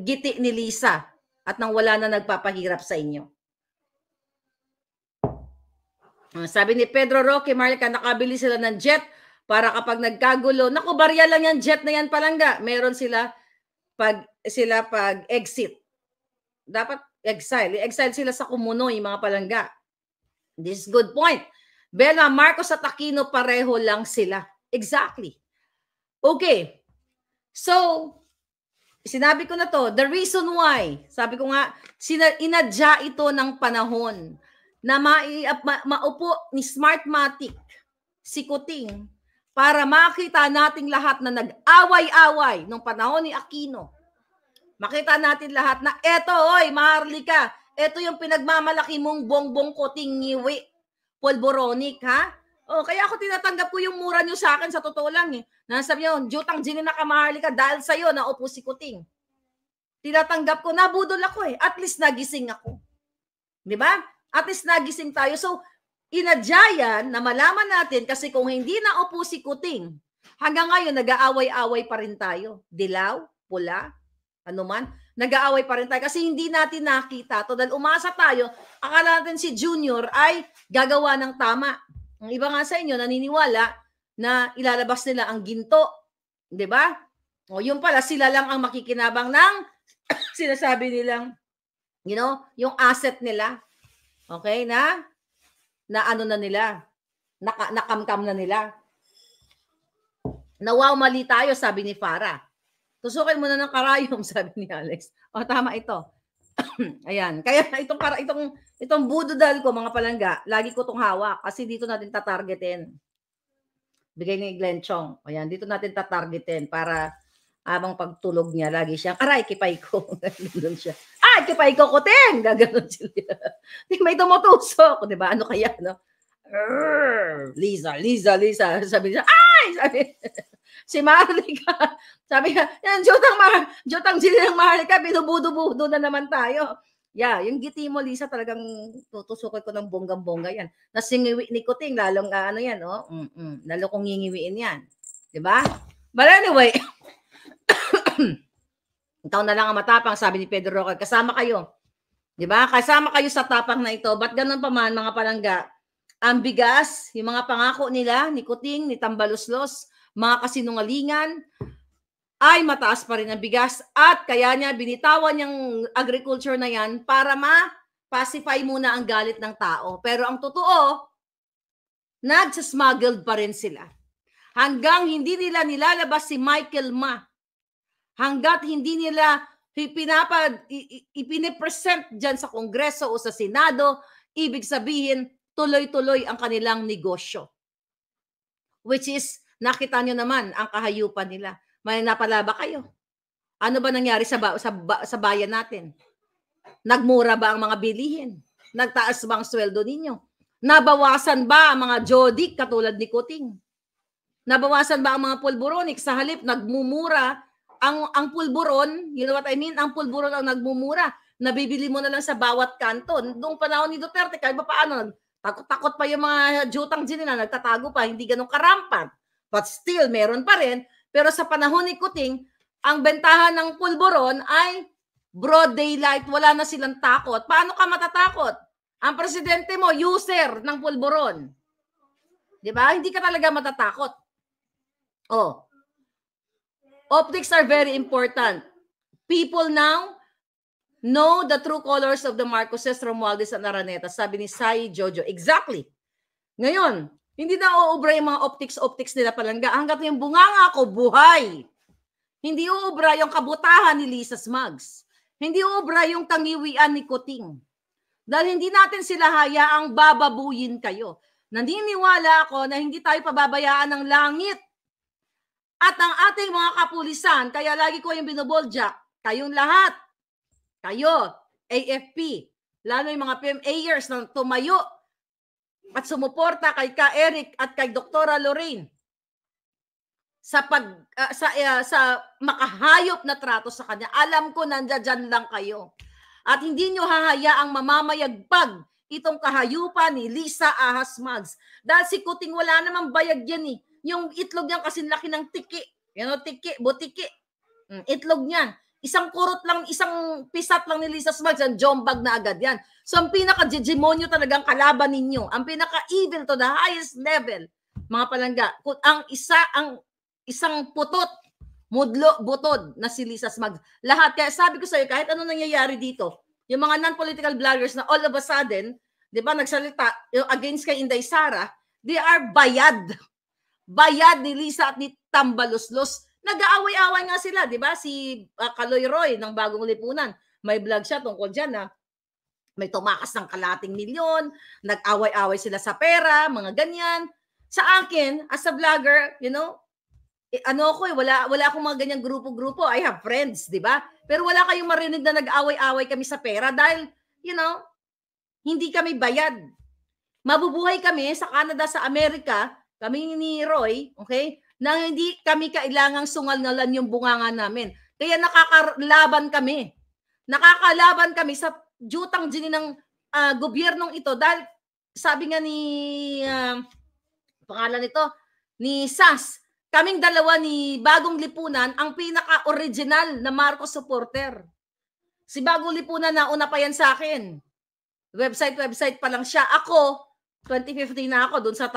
Speaker 1: giti ni Lisa at nang wala na nagpapahirap sa inyo. Sabi ni Pedro Roque Marca, nakabili sila ng jet para kapag nagkagulo, naku, barya lang yan, jet na yan palangga. Meron sila pag exit. Dapat exile. I-exile sila sa Kumunoy, mga palangga. This is good point. Bella, Marcos at Aquino, pareho lang sila. Exactly. Okay. So, sinabi ko na to, the reason why, sabi ko nga, inadya ito ng panahon na maupo ni Smartmatic, si Kuting, para makita nating lahat na nag-away-away nung panahon ni Aquino. Makita natin lahat na eto, oy, Maharlika, eto yung pinagmamalaki mong bongbong Kuting ngiwi, polboronic, ha? Oh, kaya ako tinatanggap ko yung mura nyo sa akin, sa totoo lang eh. Nasabi nyo, jutang jinin na ka, Maharlika, dahil sa'yo, naupo si Kuting. Tinatanggap ko, nabudol ako eh. At least nagising ako. Di ba? At least nagising tayo. So, inadyayan na malaman natin kasi kung hindi naupo si Kuting, hanggang ngayon, nag-aaway-aaway pa rin tayo. Dilaw, pula, anuman, nag-aaway pa rin tayo kasi hindi natin nakita to. Dahil umasa tayo, akala natin si Junior ay gagawa ng tama. Ang iba nga sa inyo, naniniwala na ilalabas nila ang ginto. Di ba? O yun pala, sila lang ang makikinabang ng sinasabi nilang, you know, yung asset nila. Okay, na ano na nila, nakamkam na nila. Na wow, mali tayo, sabi ni Farah. Tusukin mo na ng karayom, sabi ni Alex. O, tama ito. Ayan. Kaya itong budodal ko, mga palangga, lagi ko itong hawak kasi dito natin tatargetin. Bigay ni Glenn Chong. Ayan, dito natin tatargetin para habang pagtulog niya, lagi siyang, aray, kipay ko. Ganoon siya. Ay, kipay ko, Kuting! Gaganon sila. May tumutusok. Diba? Ano kaya, no? Lisa. Sabi niya, ay! Sabi, si Maharlika. Sabi niya, yan, jutang sila ng Maharlika, binubudo-budo na naman tayo. Yeah, yung giti mo, Lisa, talagang tutusukin ko ng bonggang-bongga yan. Nasingiwi ni Kuting, lalong ano yan, oh. Lalo kong ngingiwiin yan. Diba? But anyway, ikaw na lang ang matapang, sabi ni Pedro Roque. Kasama kayo. Diba? Kasama kayo sa tapang na ito. Ba't ganun pa man, mga palangga? Ang bigas, yung mga pangako nila, ni Kuting, ni Tambaluslos, mga kasinungalingan, ay mataas pa rin ang bigas. At kaya niya, binitawan niyang agriculture na yan para ma-pacify muna ang galit ng tao. Pero ang totoo, nagsasmuggled pa rin sila. Hanggang hindi nila nilalabas si Michael Ma. Hanggat hindi nila ipinipresent dyan sa Kongreso o sa Senado, ibig sabihin, tuloy-tuloy ang kanilang negosyo. Which is, nakita nyo naman ang kahayupan nila. May napala ba kayo? Ano ba nangyari sa bayan natin? Nagmura ba ang mga bilihin? Nagtaas ba ang sweldo ninyo? Nabawasan ba ang mga jodik katulad ni Kuting? Nabawasan ba ang mga pulburonic? Sa halip, nagmumura ang pulburon, you know what I mean? Ang pulburon ang nagmumura. Nabibili mo na lang sa bawat kanto. Noong panahon ni Duterte, kahit ba paano, takot pa yung mga jutang dyan na nagtatago pa, hindi ganun karampan. But still, meron pa rin. Pero sa panahon ni Kuting, ang bentahan ng pulburon ay broad daylight, wala na silang takot. Paano ka matatakot? Ang presidente mo, user ng pulburon. Di ba? Hindi ka talaga matatakot. Oh. Optics are very important. People now know the true colors of the Marcoses, Romualdez, and Araneta. Sabi ni Sai Jojo. Exactly. Ngayon, hindi na uubra yung mga optics nila palangga. Hanggat yung bunganga ko, buhay. Hindi uubra yung kabutahan ni Lisa Smugs. Hindi uubra yung tangiwian ni Kuting. Dahil hindi natin sila hayaang bababuyin kayo. Naniniwala ako na hindi tayo pababayaan ng langit. At ang ating mga kapulisan, kaya lagi ko yung binobolja, kayong lahat, kayo, AFP, lalo yung mga PMAers na tumayo at sumuporta kay Ka Eric at kay Doktora Lorraine sa makahayop na trato sa kanya. Alam ko nandiyan lang kayo. At hindi nyo hahayaang mamamayagpag itong kahayupan ni Lisa Ahas Maggs. Dahil si Kuting wala namang bayag yan eh. Yung itlog niyan kasi laki ng tiki. Tiki, butiki. Itlog niyan. Isang kurot lang, isang pisat lang ni Lisa Maggs, ang jombag na agad yan. So ang pinaka-demonyo talagang kalaban ninyo, ang pinaka-evil to the highest level, mga palangga, ang isang putot, mudlo, butod na si Lisa Maggs. Lahat, kaya sabi ko sa'yo, kahit ano nangyayari dito, yung mga non-political bloggers na all of a sudden, di ba, nagsalita against kay Inday Sara, they are bayad. Bayad ni Lisa at ni Tambaluslos. Nag-aaway-away nga sila, di ba? Si Kaloy Roy ng Bagong Lipunan, may vlog siya tungkol dyan na may tumakas ng kalating milyon, nag-away-away sila sa pera, mga ganyan. Sa akin, as a vlogger, wala akong mga ganyang grupo-grupo. I have friends, di ba? Pero wala kayong marinig na nag-away-away kami sa pera dahil, hindi kami bayad. Mabubuhay kami sa Canada, sa Amerika, kami ni Roy, okay, na hindi kami kailangang sungal-ngalan yung bunganga namin. Kaya nakakalaban kami. Nakakalaban kami sa jutang dini ng gobyernong ito dahil sabi nga ni pangalan nito, ni SAS, kaming dalawa ni Bagong Lipunan ang pinaka-original na Marcos supporter. Si Bagong Lipunan nauna pa yan sa akin. Website pa lang siya. Ako, 2015 na ako doon sa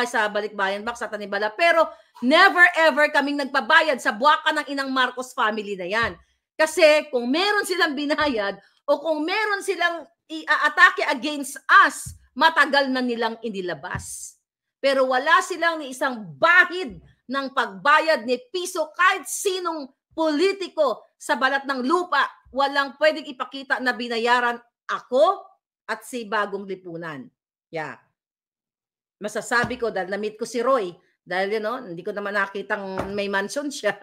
Speaker 1: sa Balikbayan Box sa Tanibala. Pero never ever kaming nagpabayad sa buwaka ng inang Marcos family na yan. Kasi kung meron silang binayad o kung meron silang i-atake against us, matagal na nilang inilabas. Pero wala silang ni isang bahid ng pagbayad ni piso kahit sinong politiko sa balat ng lupa. Walang pwedeng ipakita na binayaran ako at si Bagong Lipunan. Yeah. Masasabi ko dahil na-meet ko si Roy, dahil hindi ko naman nakitang may mansion siya.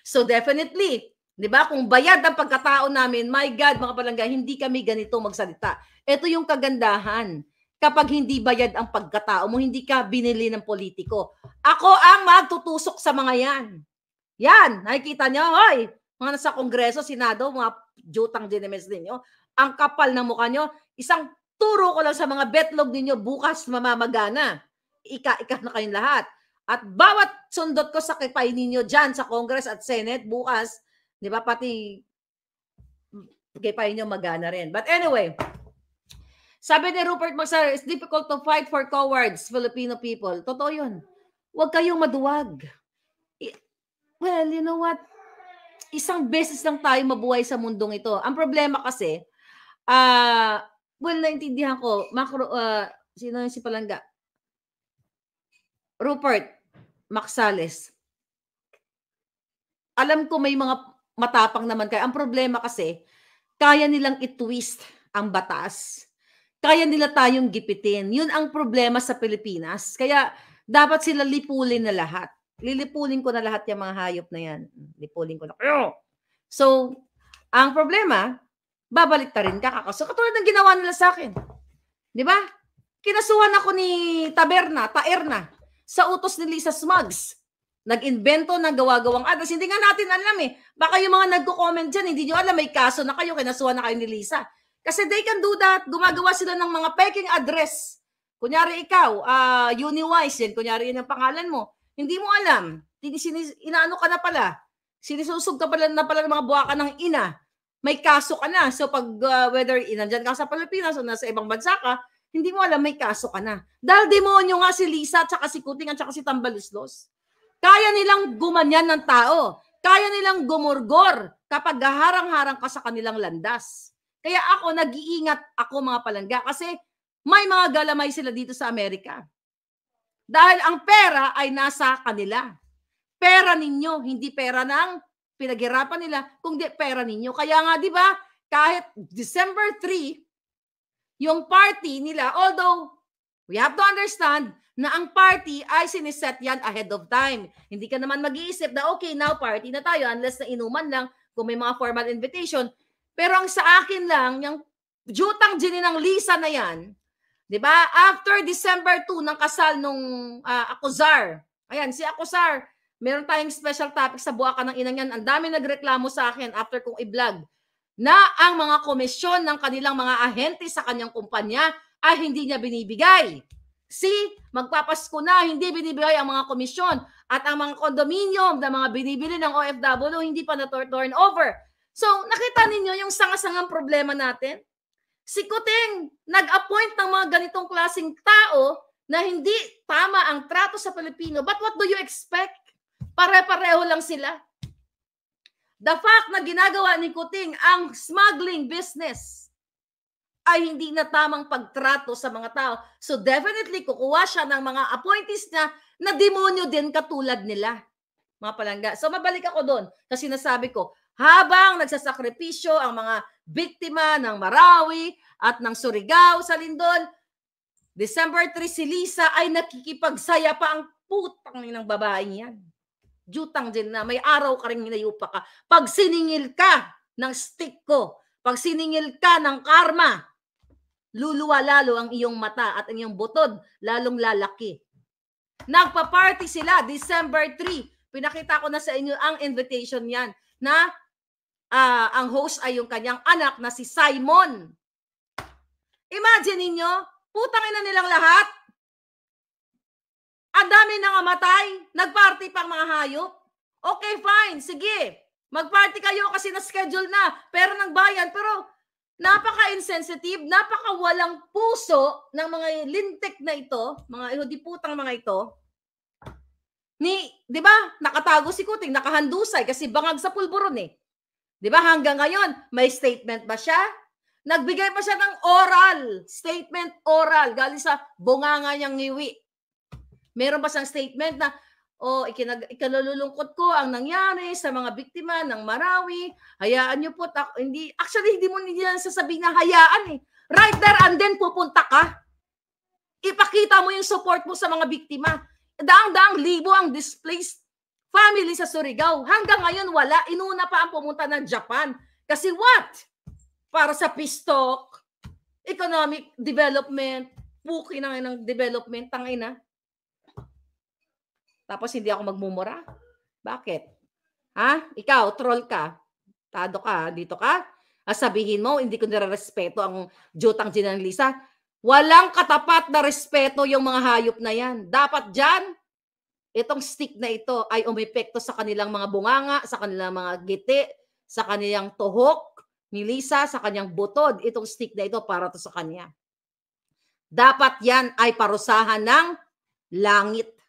Speaker 1: So definitely, di ba, kung bayad ang pagkatao namin, my God, mga palangga, hindi kami ganito magsalita. Ito yung kagandahan. Kapag hindi bayad ang pagkatao mo, hindi ka binili ng politiko. Ako ang magtutusok sa mga yan. Yan, nakikita nyo, hoy, mga nasa Kongreso, Senado, mga jutang dinemes ninyo, ang kapal ng mukha nyo, isang turo ko lang sa mga betlog ninyo, bukas mamamagana. Ika-ika na kayong lahat. At bawat sundot ko sa kipay ninyo dyan sa Congress at Senate, bukas, di ba, pati kipay ninyo magana rin. But anyway, sabi ni Rupert Magsara, it's difficult to fight for cowards, Filipino people. Totoo yun. Huwag kayong maduwag. Well, you know what? Isang beses lang tayo mabuhay sa mundong ito. Ang problema kasi, naintindihan ko, sino yung si Palangga? Rupert Magsales. Alam ko may mga matapang naman kayo. Ang problema kasi, kaya nilang i-twist ang batas. Kaya nila tayong gipitin. Yun ang problema sa Pilipinas. Kaya dapat sila lipulin na lahat. Lilipulin ko na lahat yung mga hayop na yan. Lipulin ko na kayo. So, ang problema, babalik ta rin ka. So, katulad ng ginawa nila sa akin. Di ba? Kinasuhan ako ni Taerna, sa utos ni Lisa Maggs. Nag-invento ng gawa-gawang address. Hindi nga natin alam eh. Baka yung mga nagko-comment dyan, hindi nyo alam, may kaso na kayo, kinasuhan na kayo ni Lisa. Kasi they can do that. Gumagawa sila ng mga peking address. Kunyari ikaw, Uniwise yan. Kunyari yun ang pangalan mo. Hindi mo alam. Inaano ka na pala. Sinisusog ka pala na pala ng mga buwaka ng ina. May kaso ka na. So pag whether inandyan ka sa Pilipinas o nasa ibang bansa ka, hindi mo alam may kaso ka na. Dahil demonyo nga si Lisa, tsaka si Kuting, at tsaka si Tambaluslos. Kaya nilang gumanyan ng tao. Kaya nilang gumurgor kapag harang-harang ka sa kanilang landas. Kaya ako, nag-iingat ako mga palangga kasi may mga galamay sila dito sa Amerika. Dahil ang pera ay nasa kanila. Pera ninyo, hindi pera ng pinaghirapan nila, kundi pera ninyo. Kaya nga, di ba, kahit December 3, yung party nila, although we have to understand na ang party ay siniset yan ahead of time. Hindi ka naman mag-iisip na okay, now party na tayo unless na inuman lang kung may mga formal invitation. Pero ang sa akin lang, yung jutang gini ng Lisa na yan, di ba? After December 2 ng kasal nung Acuzar. Ayan, si Acuzar, meron tayong special topic sa buwakan ng inang yan. Ang dami nagreklamo sa akin after kong i-vlog na ang mga komisyon ng kanilang mga ahente sa kanyang kumpanya ay hindi niya binibigay. Magpapasko na, hindi binibigay ang mga komisyon at ang mga condominium na mga binibili ng OFW hindi pa na-turn over. So, nakita ninyo yung sanga-sangang problema natin? Si Kuting nag-appoint ng mga ganitong klaseng tao na hindi tama ang trato sa Pilipino. But what do you expect? Pare-pareho lang sila. The fact na ginagawa ni Kuting ang smuggling business ay hindi na tamang pagtrato sa mga tao. So definitely kukuha siya ng mga appointees na demonyo din katulad nila. Mga palangga. So mabalik ako doon kasi nasabi ko, habang nagsasakripisyo ang mga biktima ng Marawi at ng Surigao sa Lindol, December 3 si Lisa ay nakikipagsaya pa ang putang ng babaeng yan. Jutang din na may araw ka rin hinayupa ka. Pag siningil ka ng stick ko, pag siningil ka ng karma, luluwa lalo ang iyong mata at ang iyong butod, lalong lalaki. Nagpa-party sila December 3. Pinakita ko na sa inyo ang invitation yan na ang host ay yung kanyang anak na si Simon. Imagine ninyo, putang ina nilang lahat. Ang dami nang amatay, nagparty pang mga hayop. Okay, fine, sige. Magparty kayo kasi na-schedule na, pero nagbayan. Pero napaka-insensitive, napaka-walang puso ng mga lintik na ito, mga ihudiputang mga ito. Di ba, nakatago si Kuting, nakahandusay kasi bangag sa pulburon eh. Di ba, hanggang ngayon, may statement ba siya? Nagbigay pa siya ng oral, statement oral, galing sa bunganga niyang ngiwi. Meron ba siyang statement na, ikalulungkot ko ang nangyari sa mga biktima ng Marawi. Hayaan niyo po. Hindi mo nila sasabihin na hayaan eh. Right there and then pupunta ka. Ipakita mo yung support mo sa mga biktima. Daang-daang libo ang displaced family sa Surigao. Hanggang ngayon wala. Inuna pa ang pumunta ng Japan. Kasi what? Para sa peace talk, economic development, puki ng development, tangina. Tapos hindi ako magmumura? Bakit? Ha? Ikaw, troll ka. Tado ka, dito ka. Sabihin mo, hindi ko nire-respeto ang jutang ng Lisa. Walang katapat na respeto yung mga hayop na yan. Dapat dyan, itong stick na ito ay umepekto sa kanilang mga bunganga, sa kanilang mga giti, sa kanilang tuhok ni Lisa, sa kanyang butod. Itong stick na ito para to sa kanya. Dapat yan ay parusahan ng langit.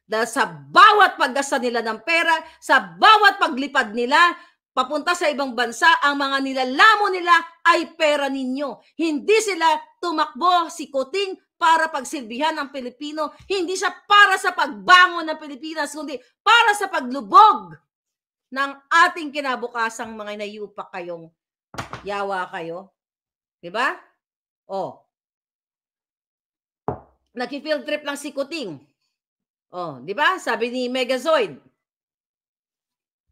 Speaker 1: Dahil sa bawat paggasa nila ng pera, sa bawat paglipad nila, papunta sa ibang bansa, ang mga nilalamo nila ay pera ninyo. Hindi sila tumakbo si Kuting para pagsilbihan ng Pilipino. Hindi siya para sa pagbangon ng Pilipinas, kundi para sa paglubog ng ating kinabukasang mga inayupa kayong yawa kayo. Diba? Nag-field trip lang si Kuting. Di ba? Sabi ni Megazoid.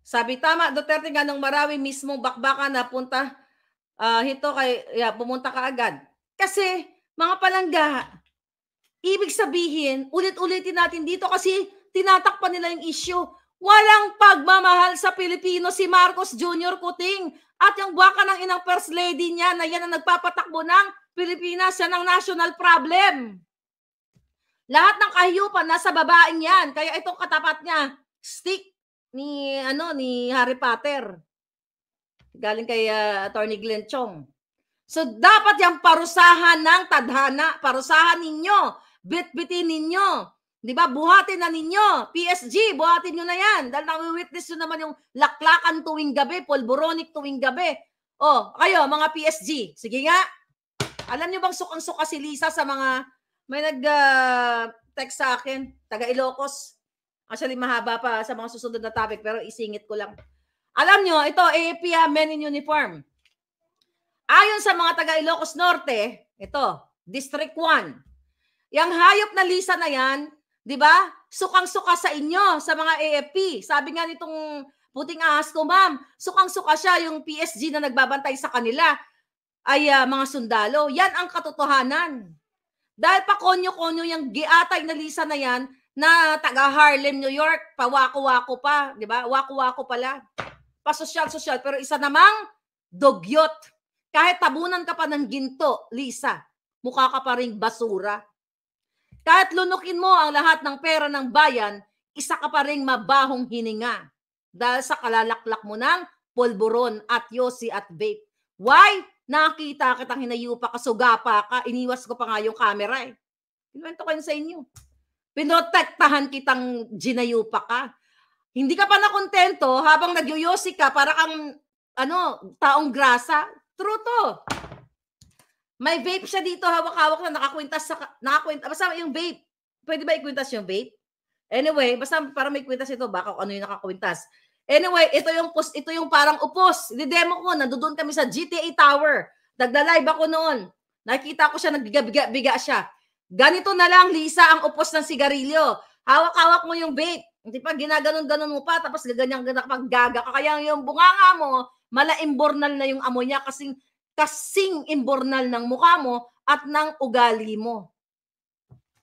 Speaker 1: Sabi tama, Duterte nga nung Marawi mismong bakbakan na punta pumunta ka agad. Kasi mga palangga, ibig sabihin, ulit-ulitin natin dito kasi tinatakpan nila yung issue. Walang pagmamahal sa Pilipino si Marcos Jr. Kuting at yung baka ng inang first lady niya na yan ang nagpapatakbo ng Pilipinas, yan ang national problem. Lahat ng kahiyupan nasa babaeng yan. Kaya itong katapat niya, stick ni Harry Potter. Galing kay Attorney Glenn Chong. So dapat yung parusahan ng tadhana, parusahan ninyo, bit-bitin ninyo. 'Di ba? Buhatin na ninyo. PSG, buhatin niyo na yan. Dahil nawi-witness nyo naman yung laklakan tuwing gabi, polboronic tuwing gabi. Kayo mga PSG, sige nga. Alam niyo bang sukang-suka si Lisa sa mga may nag-text sa akin, taga Ilocos. Actually, mahaba pa sa mga susunod na topic, pero isingit ko lang. Alam nyo, ito, AAP, Men in Uniform. Ayon sa mga taga Ilocos Norte, ito, District 1. Yang hayop na Lisa na yan, di ba? Sukang-suka sa inyo, sa mga AFP. Sabi nga nitong puting ahas ko, ma'am, sukang-suka siya, yung PSG na nagbabantay sa kanila ay mga sundalo. Yan ang katotohanan. Dahil pa konyo-konyo yung giatay na Lisa na yan na taga Harlem, New York, pa wako-wako pa, di ba? Wako-wako pala. Pa social-social, pero isa namang dugyot. Kahit tabunan ka pa ng ginto, Lisa, mukha ka pa ring basura. Kahit lunukin mo ang lahat ng pera ng bayan, isa ka pa ring mabahong hininga dahil sa kalalaklak mo ng pulburon at yosi at vape. Why? Nakita kitang hinayupa ka, sugapa ka, iniwas ko pa nga yung camera eh. Kinuwento ko yun sa inyo. Pinotektahan kitang ginayupa ka. Hindi ka pa nakontento habang nagyoyosi ka para kang taong grasa. True to. May vape siya dito, hawak-hawak na nakakwintas. Basta yung vape. Pwede ba ikwintas yung vape? Anyway, basta para may kwintas ito, baka ano yung nakakwintas. Anyway, ito yung parang upos. Didemo ko, nandoon kami sa GTA Tower. Nagda-live ako noon. Nakita ko siya, nagbiga-biga siya. Ganito na lang, Lisa, ang upos ng sigarilyo. Hawak-hawak mo yung vape. Hindi pa, ginaganon-ganon mo pa, tapos gaganyan-ganon kapag gaga ka. Kaya yung bunganga mo, mala-imbornal na yung amoy niya kasing imbornal ng mukha mo at ng ugali mo.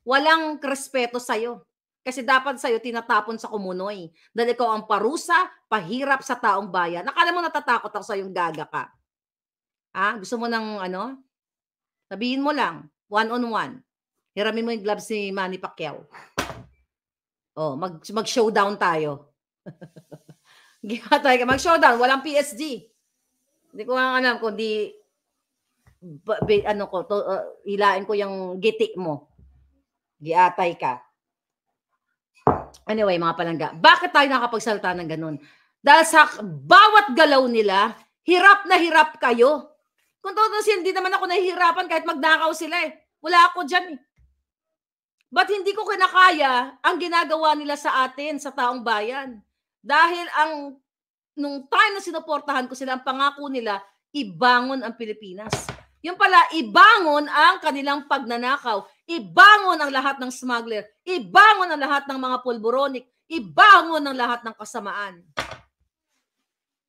Speaker 1: Walang respeto sa'yo. Kasi dapat sa'yo tinatapon sa kumunoy. Dahil ikaw ang parusa, pahirap sa taong bayan. Nakala mo natatakot ako sa'yong gaga ka. Gusto mo ng sabihin mo lang, one-on-one. Hiramin mo yung gloves ni Manny Pacquiao. Mag-showdown tayo. Mag-showdown, walang PSG. Hindi ko nga alam kung hilain ko yung giti mo. Giatay ka. Anyway, mga palangga, bakit tayo nakapagsalita ng ganun? Dahil sa bawat galaw nila, hirap na hirap kayo. Kung tutusin, hindi naman ako nahihirapan kahit magnakaw sila eh. Wala ako dyan eh. Ba't hindi ko kinakaya ang ginagawa nila sa atin, sa taong bayan? Dahil nung time na sinuportahan ko sila, ang pangako nila, ibangon ang Pilipinas. Yung pala, ibangon ang kanilang pagnanakaw, ibangon ang lahat ng smuggler, ibangon ang lahat ng mga pulburonik, ibangon ang lahat ng kasamaan.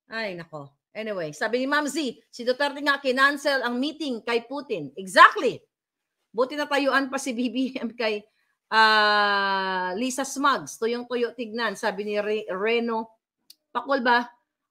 Speaker 1: Ay, nako. Anyway, sabi ni Ma'am Z, si Duterte nga kinancel ang meeting kay Putin. Exactly. Buti na tayuan pa si BBM kay Lisa Smugs. Tuyong-tuyo tignan, sabi ni Reno. Pakul ba?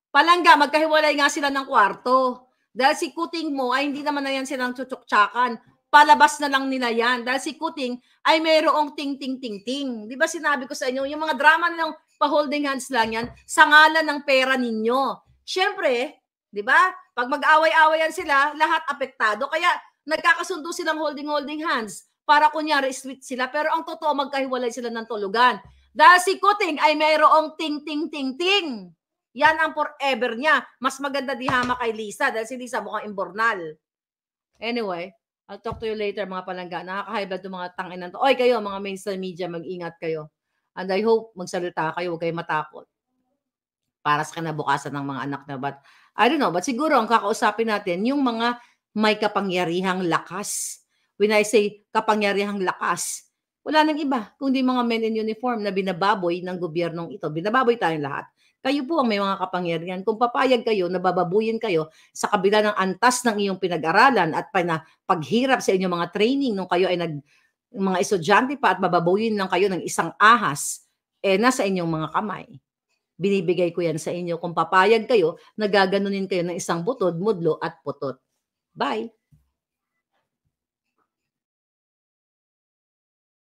Speaker 1: Palangga, magkahiwalay nga sila ng kwarto. Dahil si Kuting mo ay hindi naman na yan silang tsutsuksakan. Palabas na lang nila yan. Dahil si Kuting ay mayroong ting-ting-ting-ting. Di ba sinabi ko sa inyo, yung mga drama nilang pa-holding hands lang yan, sa ngalan ng pera ninyo. Siyempre, di ba? Pag mag-away-awayan sila, lahat apektado. Kaya nagkakasundo silang holding hands para kunyari sweet sila. Pero ang totoo, magkahiwalay sila ng tulugan. Dahil si Kuting ay mayroong ting-ting-ting-ting. Yan ang forever niya. Mas maganda di hama kay Lisa dahil si Lisa mukhang imbornal. Anyway, I'll talk to you later mga palangga. Nakaka-high blood yung mga tanginan to. Oy kayo, mga mainstream media, mag-ingat kayo. And I hope magsalita kayo, huwag kayo matakot. Para sa kinabukasan ng mga anak na. But I don't know, but siguro ang kakausapin natin, yung mga may kapangyarihang lakas. When I say kapangyarihang lakas, wala nang iba, kundi mga men in uniform na binababoy ng gobyernong ito. Binababoy tayong lahat. Kayo po ang may mga kapangyarihan. Kung papayag kayo, nabababuyin kayo sa kabila ng antas ng iyong pinag-aralan at paghirap sa inyong mga training nung kayo ay mga estudyante pa at bababuyin lang kayo ng isang ahas, nasa inyong mga kamay. Binibigay ko yan sa inyo. Kung papayag kayo, nagaganunin kayo ng isang butod, mudlo at putot. Bye!